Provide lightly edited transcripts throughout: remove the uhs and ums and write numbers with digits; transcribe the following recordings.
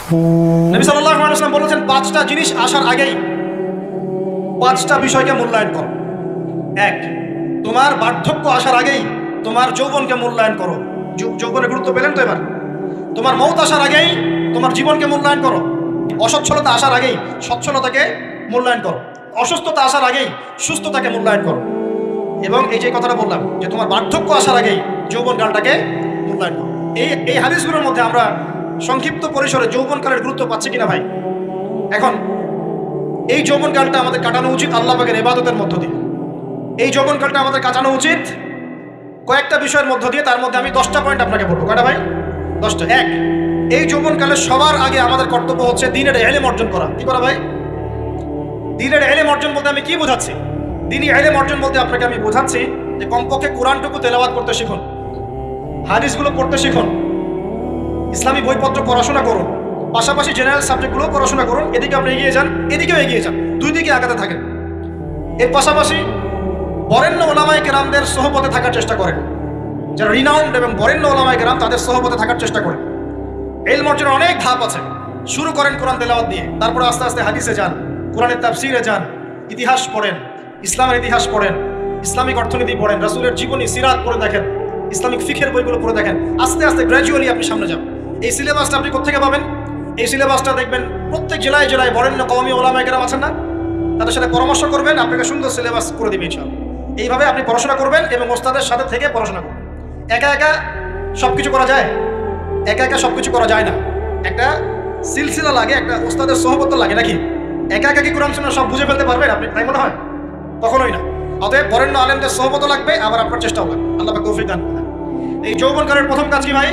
নবী সাল্লাল্লাহু আলাইহি ওয়াসাল্লাম বলেছেন, 5টা জিনিস আসার আগেই 5টা বিষয়কে মূল্যায়ন করো। 1, তোমার বার্ধক্য আসার আগেই তোমার যৌবনকে মূল্যায়ন করো। যৌবনের গুরুত্ব পেলেন তো এবার? তোমার মৌত আসার আগেই তোমার জীবনকে মূল্যায়ন করো। অসচ্ছলতা আসার আগেই সচ্ছলতাকে মূল্যায়ন করো। অসুস্থতা আসার আগেই সুস্থতাকে মূল্যায়ন করো। এবং এই যে কথাটা বললাম যে তোমার বার্ধক্য আসার আগেই যৌবনকালটাকে মূল্যায়ন করো। এই হাদিসগুলোর মধ্যে আমরা সংক্ষিপ্ত পরিসরে যৌবনকালের গুরুত্ব পাচ্ছি কিনা ভাই? এখন এই যৌবনকালটা আমাদের কাটানো উচিত আল্লাহ পাকের ইবাদতের মধ্য দিয়ে। এই যৌবনকালটা আমাদের কাটানো উচিত কয়েকটা বিষয়ের মধ্য দিয়ে। তার মধ্যে আমি 10টা পয়েন্ট আপনাকে বলবো। কয়টা ভাই? 10টা। 1, এই যৌবনকালে সবার আগে আমাদের কর্তব্য হচ্ছে দ্বীনের ইলম অর্জন করা। কি করা ভাই? দ্বীনের ইলম অর্জন বলতে আমি কি বোঝাচ্ছি? দ্বীনি ইলম অর্জন বলতে আপনাকে আমি বোঝাচ্ছি যে কমপক্ষে কোরআনটুকু তেলাওয়াত করতে শিখুন, হাদিসগুলো পড়তে শিখুন, ইসলামী বইপত্র পড়াশোনা করুন, পাশাপাশি জেনারেল সাবজেক্টগুলো পড়াশোনা করুন। এদিকে আপনি এগিয়ে যান, এদিকেও এগিয়ে যান, দুই দিকে আগাতে থাকেন। এর পাশাপাশি বরেণ্য ওলামায়ে কেরামদের সোহবতে থাকার চেষ্টা করেন। যারা রিনাউন্ড এবং বরেণ্য ওলামায়ে কেরাম, তাদের সোহবতে থাকার চেষ্টা করেন। ইলম অর্জনের অনেক ধাপ আছে। শুরু করেন কোরআন তেলাওয়াত দিয়ে, তারপরে আস্তে আস্তে হাদিসে যান, কোরআনের তাফসীরে যান, ইতিহাস পড়েন, ইসলামের ইতিহাস পড়েন, ইসলামিক অর্থনীতি পড়েন, রাসূলের জীবনী সিরাত পড়ে দেখেন, ইসলামিক ফিকহের বইগুলো পড়ে দেখেন। আস্তে আস্তে গ্র্যাজুয়ালি আপনি সামনে যান। এই সিলেবাসটা আপনি কোত্থেকে পাবেন? এই সিলেবাসটা দেখবেন প্রত্যেক জেলায় জেলায় বরেণ্য কওমি ওলামায়ে কেরাম আছেন না, তাদের সাথে পরামর্শ করবেন, আপনাকে সুন্দর সিলেবাস করে দিবে ইনশাআল্লাহ। এইভাবে আপনি পড়াশোনা করবেন এবং ওস্তাদের সাথে থেকে পড়াশোনা করবেন। একা একা সব কিছু করা যায়? একা একা সব কিছু করা যায় না। একটা সিলসিলা লাগে, একটা ওস্তাদের সোহবত লাগে নাকি? একা একা কি কোরআন সুন্নাহ সব বুঝে ফেলতে পারবেন আপনি? তাই মনে হয়? কখনোই না। অতএব বরেণ্য আলেমদের সোহবত লাগবে, আবার আপনার চেষ্টাও লাগবে। আল্লাহ পাক তৌফিক দান করেন। এই যৌবনকালের প্রথম কাজ কি ভাই?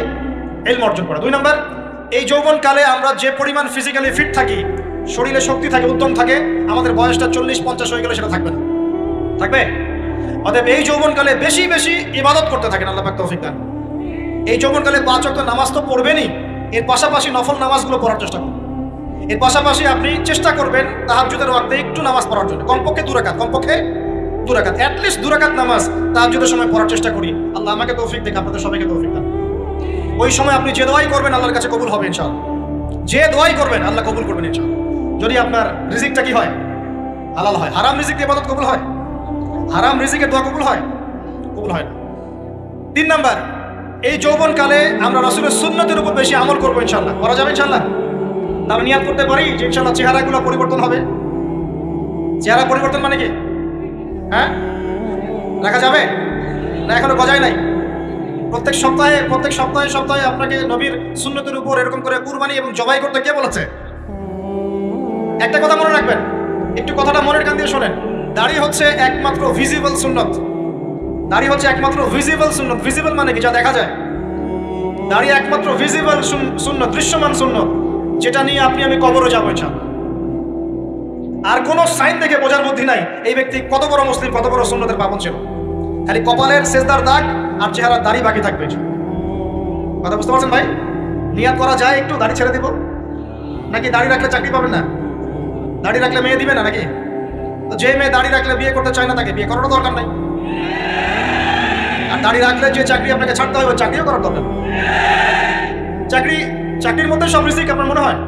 ইলম অর্জন করা। 2 নম্বর, এই যৌবনকালে আমরা যে পরিমাণ ফিজিক্যালি ফিট থাকি, শরীরে শক্তি থাকে, উদ্যম থাকে, আমাদের বয়সটা 40-50 হয়ে গেলে সেটা থাকবে না। থাকবে? অতএব এই যৌবনকালে বেশি বেশি ইবাদত করতে থাকেন। আল্লাহ পাক তৌফিক দান। এই যৌবনকালে 5 ওয়াক্ত নামাজ তো পড়বেনই, এর পাশাপাশি নফল নামাজগুলো পড়ার চেষ্টা করুন। এর পাশাপাশি আপনি চেষ্টা করবেন তাহাজ্জুদের ওয়াক্তে একটু নামাজ পড়ার জন্য, কমপক্ষে 2 রাকাত, কমপক্ষে 2 রাকাত, অ্যাটলিস্ট 2 রাকাত নামাজ তাহাজ্জুদের সময় পড়ার চেষ্টা করি। আল্লাহ আমাকে তৌফিক দেখ, আপনাদের সবাইকে তৌফিক দান। ওই সময় আপনি যে দোয়াই করবেন আল্লাহর কাছে কবুল হবে ইনশাআল্লাহ। যে দোয়াই করবেন আল্লাহ কবুল করবেন ইনশাআল্লাহ, যদি আপনার রিজিকটা কি হয়? হালাল হয়। হারাম রিজিক দিয়ে ইবাদত কবুল হয়? হারাম রিজিকের দোয়া কবুল হয়? কবুল হয় না। 3 নাম্বার, এই যৌবনকালে আমরা রাসূলের সুন্নতের উপর বেশি আমল করবো ইনশাআল্লাহ। করা যাবে ইনশাআল্লাহ? তাহলে নিয়াত করতে পারি যে ইনশাআল্লাহ চেহারাগুলো পরিবর্তন হবে। চেহারা পরিবর্তন মানে কি? হ্যাঁ, রাখা যাবে না? এখনো গজায় নাই। প্রত্যেক সপ্তাহে আপনাকে নবীর সুন্নতের উপর এরকম করে কুরবানি এবং জবাই করতে কে বলেছে? একটা কথা মনে রাখবেন, একটু কথাটা মনের কান দিয়ে শোনেন। দাড়ি হচ্ছে একমাত্র ভিজিবল সুন্নত। দাড়ি হচ্ছে একমাত্র ভিজিবল সুন্নত। ভিজিবল মানে কি? যা দেখা যায়। দাড়ি একমাত্র ভিজিবল সুন্নত, দৃশ্যমান সুন্নত, যেটা নিয়ে আপনি আমি কবরে যাবো ইনশাআল্লাহ। আর কোন সাইন দেখে বোঝার বুদ্ধি নাই এই ব্যক্তি কত বড় মুসলিম, কত বড় সুন্নতের পাবন ছিল। খালি কপালের সেজদার দাগ আর চেহারার দাড়ি বাকি থাকবে। কথা বুঝতে পারছেন ভাই? নিয়াত করা যায় একটু দাড়ি ছেড়ে দিব, নাকি দাড়ি রাখলে চাকরি পাবেন না? দাড়ি রাখলে মেয়ে দিবে না নাকি? তো যে মেয়ে দাড়ি রাখলে বিয়ে করতে চায় না তাকে বিয়ে করার দরকার নাই। আর দাড়ি রাখলে যে চাকরি আপনাকে ছাড়তে হবে, চাকরিও করার দরকার। চাকরির মধ্যে সব রিজিক আপনার মনে হয়?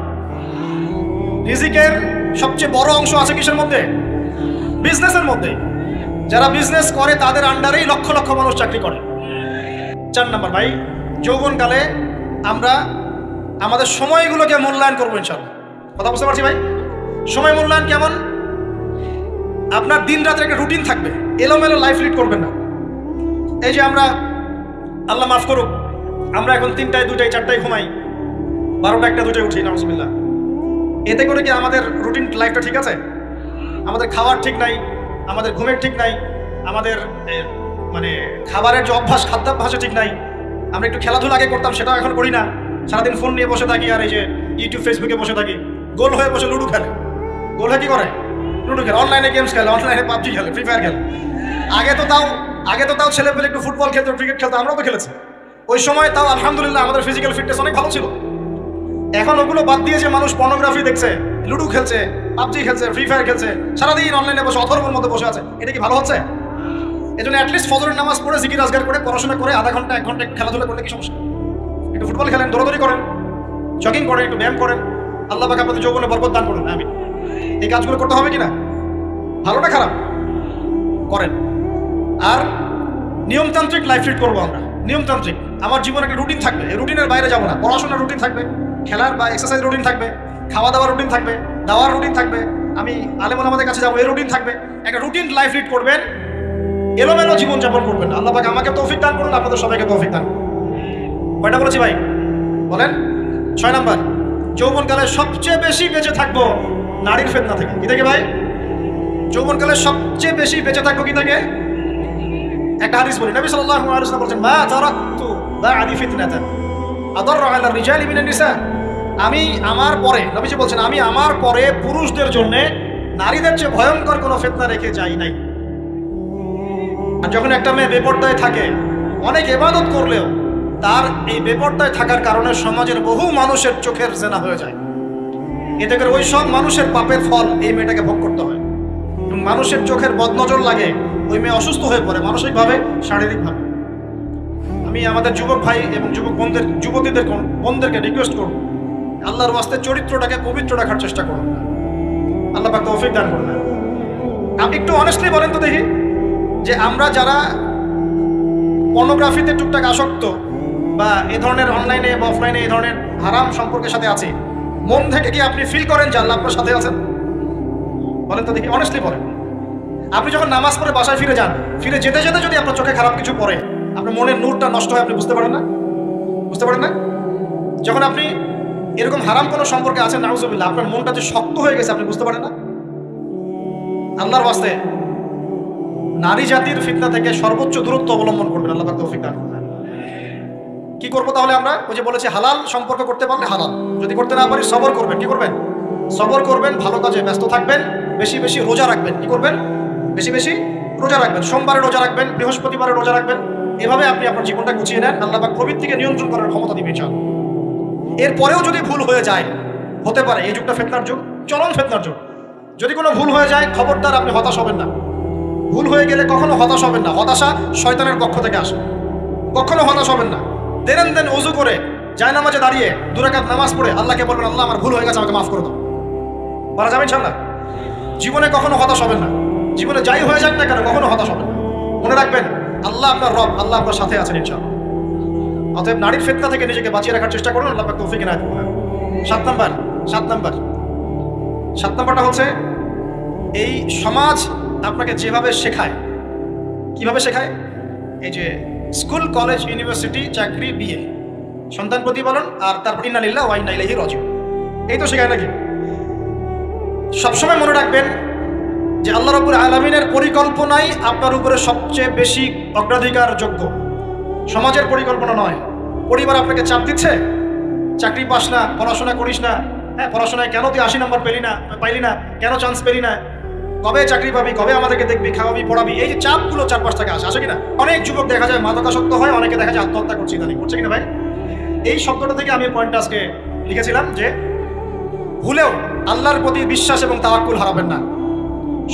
রিজিকের সবচেয়ে বড় অংশ আছে কিসের মধ্যে? বিজনেসের মধ্যে। যারা বিজনেস করে তাদের আন্ডারেই লক্ষ লক্ষ মানুষ চাকরি করে। 4 নাম্বার ভাই, যৌবনকালে আমরা আমাদের সময়গুলোকে মূল্যায়ন করবো ইনশাআল্লাহ। কথা বুঝতে পারছি ভাই? সময় মূল্যায়ন কেমন? আপনার দিন রাতের একটা রুটিন থাকবে, এলোমেলো লাইফ লিড করবেন না। এই যে আমরা, আল্লাহ মাফ করুক, আমরা এখন 3টায় 2টায় 4টায় ঘুমাই, 12টা 1টা 2টায় উঠি, নাউজুবিল্লাহ। এতে করে কি আমাদের রুটিন লাইফটা ঠিক আছে? আমাদের খাওয়ার ঠিক নাই, আমাদের ঘুমের ঠিক নাই, আমাদের মানে খাবারের যে অভ্যাস, খাদ্যাভ্যাসে ঠিক নাই। আমরা একটু খেলাধুলা আগে করতাম, সেটাও এখন করি না। সারাদিন ফোন নিয়ে বসে থাকি, আর এই যে ইউটিউব ফেসবুকে বসে থাকি। গোল হয়ে বসে লুডো খেলে। গোল হয়ে কি করে? লুডো খেলে, অনলাইনে গেমস খেলে, অনলাইনে পাবজি খেলে, ফ্রি ফায়ার খেলে। আগে তো তাও ছেলে পেলে একটু ফুটবল খেলতো, ক্রিকেট খেলতো, আমরাও তো খেলেছি। ওই সময় তাও আলহামদুলিল্লাহ আমাদের ফিজিক্যাল ফিটনেস অনেক ভালো ছিল। এখন ওগুলো বাদ দিয়ে যে মানুষ পর্নোগ্রাফি দেখছে, লুডো খেলছে, পাবজি খেলছে, ফ্রি ফায়ার খেলছে, সারাদিন অনলাইনে বসে অথর্বর মধ্যে বসে আছে, এটা কি ভালো হচ্ছে? এই জন্য অ্যাটলিস্ট ফজরের নামাজ পড়ে জিকির আজগার করে পড়াশোনা করে আধা ঘন্টা 1 ঘন্টা খেলাধুলা করলে কি সমস্যা? একটু ফুটবল খেলেন, দৌড়াদৌড়ি করেন, জগিং করেন, একটু ব্যায়াম করেন, আল্লাহ পাক আপনাদের যৌবনে বরকত দান করুন, আমিন। এই কাজগুলো করতে হবে কিনা? ভালো না খারাপ? করেন। আর নিয়মতান্ত্রিক লাইফ লিড করবো আমরা, নিয়মতান্ত্রিক। আমার জীবনে একটা রুটিন থাকবে, এই রুটিনের বাইরে যাবো না। পড়াশোনার রুটিন থাকবে, খেলার বা এক্সারসাইজ রুটিন থাকবে, খাওয়া দাওয়ার রুটিন থাকবে, দাওয়ার রুটিন থাকবে, আমি আলেম ওলামাদের কাছে যাবো, এই রুটিন থাকবে। একটা রুটিন লাইফ লিড করবেন, এলোমেলো জীবনযাপন করবেন। আল্লাহ পাক আমাকে তৌফিক দান করুন, আপনাদের সবাইকে তৌফিক দান করুন। কয়টা বলেছি ভাই? বলেন। 6 নাম্বার, যৌবনকালে সবচেয়ে বেশি বেঁচে থাকবো নারীর ফিতনা থেকে। কি থেকে ভাই? যৌবনকালে সবচেয়ে বেশি বেঁচে থাকবো কি থেকে? একটা হাদিস বলি, নবী সাল্লাল্লাহু আলাইহি ওয়াসাল্লাম বলেছেন, মা তারাকতু বা'দি ফিতনাতান আদাররু আলা রিজালি মিনান নিসা। আমি আমার পরে, নবীজি বলছেন, আমি আমার পরে পুরুষদের জন্য নারীদের চেয়ে ভয়ঙ্কর কোনো ফিতনা রেখে যাই নাই। আর যখন একটা মেয়ে বেপরদায় থাকে, অনেক ইবাদত করলেও তার এই বেপরদায় থাকার কারণে সমাজের বহু মানুষের চোখের জেনা হয়ে যায়। এতে করে ওই সব মানুষের পাপের ফল এই মেয়েটাকে ভোগ করতে হয়। এবং মানুষের চোখের বদনজর লাগে, ওই মেয়ে অসুস্থ হয়ে পড়ে মানসিকভাবে, শারীরিকভাবে। আমি আমাদের যুবক ভাই এবং যুবক বোনদেরকে রিকোয়েস্ট করব, আল্লাহর ওয়াস্তে চরিত্রটাকে পবিত্র রাখার চেষ্টা করুন। আল্লাহ পাক তৌফিক দান করুন। আপনি একটু অনেস্টলি বলেন তো দেখি, যে আমরা যারা পর্নোগ্রাফিতে টুকটাক আসক্ত বা এই ধরনের অনলাইনে বা অফলাইনে এই ধরনের হারাম সম্পর্কের সাথে আছি, মন থেকে কি আপনি ফিল করেন যে আল্লাহ আপনার সাথে আছেন? বলেন তো দেখি, অনেস্টলি বলেন। আপনি যখন নামাজ পড়ে বাসায় ফিরে যান, ফিরে যেতে যেতে যদি আপনার চোখে খারাপ কিছু পড়ে, আপনার মনের নূরটা নষ্ট হয়, আপনি বুঝতে পারেন না? বুঝতে পারেন না? যখন আপনি এরকম হারাম কোনো সম্পর্কে আছেন, নাউজুবিল্লাহ, আপনার মনটা যে শক্ত হয়ে গেছে, আপনি বুঝতে পারেন না? আল্লাহর ওয়াস্তে নারী জাতির ফিতনা থেকে সর্বোচ্চ দূরত্ব অবলম্বন করবেন। আল্লাহ পাক তৌফিক দান করুন। কি করবো তাহলে আমরা? ওই যে বলেছি, হালাল সম্পর্ক করতে পারলে হালাল, যদি করতে না পারি সবর করবেন। কি করবেন? সবর করবেন, ভালো কাজে ব্যস্ত থাকবেন, বেশি বেশি রোজা রাখবেন। কি করবেন? বেশি বেশি রোজা রাখবেন, সোমবারে রোজা রাখবেন, বৃহস্পতিবারে রোজা রাখবেন। এভাবে আপনি আপনার জীবনটা গুছিয়ে নেন, আল্লাহ পাক প্রবৃত্তিকে নিয়ন্ত্রণ করার ক্ষমতা দিবে ইনশাআল্লাহ। এরপরেও যদি ভুল হয়ে যায়, হতে পারে এই যুগটা ফিতনার যুগ, চরম ফিতনার যুগ। যদি কোনো ভুল হয়ে যায়, খবরদার আপনি হতাশ হবেন না। ভুল হয়ে গেলে কখনো হতাশ হবেন না। হতাশা শয়তানের পক্ষ থেকে আসে, কখনো হতাশ হবেন না। দেন ওযু করে জায়নামাজে দাঁড়িয়ে 2 রাকাত নামাজ পড়ে আল্লাহকে বলবেন, আল্লাহ আমার ভুল হয়ে গেছে, আমাকে মাফ করে দাও। বলা যাবে ইনশাআল্লাহ? জীবনে কখনো হতাশ হবেন না। জীবনে যাই হয়ে যাক না কেন, কখনো হতাশ হবেন না। মনে রাখবেন, আল্লাহ আপনার রব, আল্লাহ আপনার সাথে আছেন ইনশাআল্লাহ। অতএব নারীর ফিতনা থেকে নিজেকে বাঁচিয়ে রাখার চেষ্টা করুন। আল্লাহ পাক তৌফিক এনায়েত করুন। 7 নাম্বারটা হচ্ছে, এই সমাজ আপনাকে যেভাবে শেখায়, কিভাবে শেখায়? এই যে স্কুল, কলেজ, ইউনিভার্সিটি, চাকরি, বিয়ে, সন্তান প্রতিপালন, আর তারপর ইন্না লিল্লাহি ওয়া ইন্না ইলাইহি রাজিউন, এই তো শেখায় নাকি? সবসময় মনে রাখবেন যে আল্লাহ রাব্বুল আলামিনের পরিকল্পনাই আপনার উপরে সবচেয়ে বেশি অগ্রাধিকার যোগ্য, সমাজের পরিকল্পনা নয়। পরিবার আপনাকে চাপ দিচ্ছে, চাকরি পাস না, পড়াশোনা করিস না, হ্যাঁ পড়াশোনায় কেন তুই 80 নাম্বার পাইলি না, কেন চান্স পেলি না, কবে চাকরি পাবি, কবে আমাদেরকে দেখবি, খাওয়াবি, পড়াবি, এই যে চাপগুলো চারপাশ থেকে আসে কিনা? অনেক যুবক দেখা যায় মাদকাসক্ত হয়, অনেকে দেখা যায় আত্মহত্যা করছে, ইদানিং করছে কিনা ভাই? এই শব্দটা থেকে আমি পয়েন্টটা আজকে লিখেছিলাম যে ভুলেও আল্লাহর প্রতি বিশ্বাস এবং তাওয়াক্কুল হারাবেন না।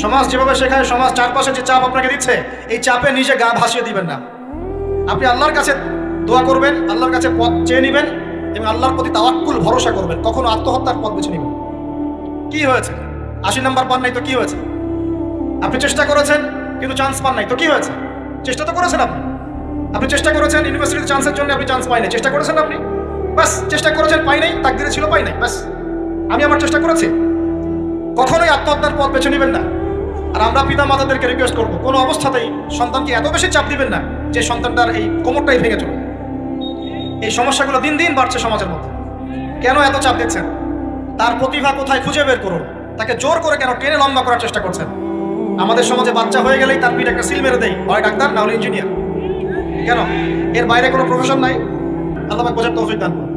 সমাজ যেভাবে শেখায়, সমাজ চারপাশে যে চাপ আপনাকে দিচ্ছে, এই চাপে নিজে গা ভাসিয়ে দিবেন না। আপনি আল্লাহর কাছে দোয়া করবেন, আল্লাহর কাছে পথ চেয়ে নেবেন এবং আল্লাহর প্রতি তাওয়াক্কুল ভরসা করবেন। কখনো আত্মহত্যার পথ বেছে নেবেন। কি হয়েছে? 80 নাম্বার পান নাই তো কি হয়েছে? আপনি চেষ্টা করেছেন কিন্তু চান্স পান নাই তো কি হয়েছে? চেষ্টা তো করেছেন আপনি চেষ্টা করেছেন ইউনিভার্সিটিতে চান্সের জন্য, আপনি চান্স পাই নাই, চেষ্টা করেছেন আপনি, বাস চেষ্টা করেছেন, পাই নাই, তাকদিরে ছিল পাই নাই, বাস আমি আমার চেষ্টা করেছি। কখনোই আত্মহত্যার পথ বেছে নেবেন না। আর আমরা পিতা মাতাদেরকে রিকোয়েস্ট করবো, কোনো অবস্থাতেই সন্তানকে এত বেশি চাপ দিবেন না যে সন্তানটার এই কোমরটাই ভেঙে চলে। এই সমস্যাগুলো দিন দিন বাড়ছে সমাজের মধ্যে। কেন এত চাপ দিচ্ছেন? তার প্রতিভা কোথায় খুঁজে বের করুন। তাকে জোর করে কেন টেনে লম্বা করার চেষ্টা করছেন? আমাদের সমাজে বাচ্চা হয়ে গেলেই তার পিঠে একটা সিল মেরে দেয়, হয় ডাক্তার না হলে ইঞ্জিনিয়ার। কেন? এর বাইরে কোনো প্রফেশন নাই। আল্লাহ পাক বোঝার তৌফিক দান করুন।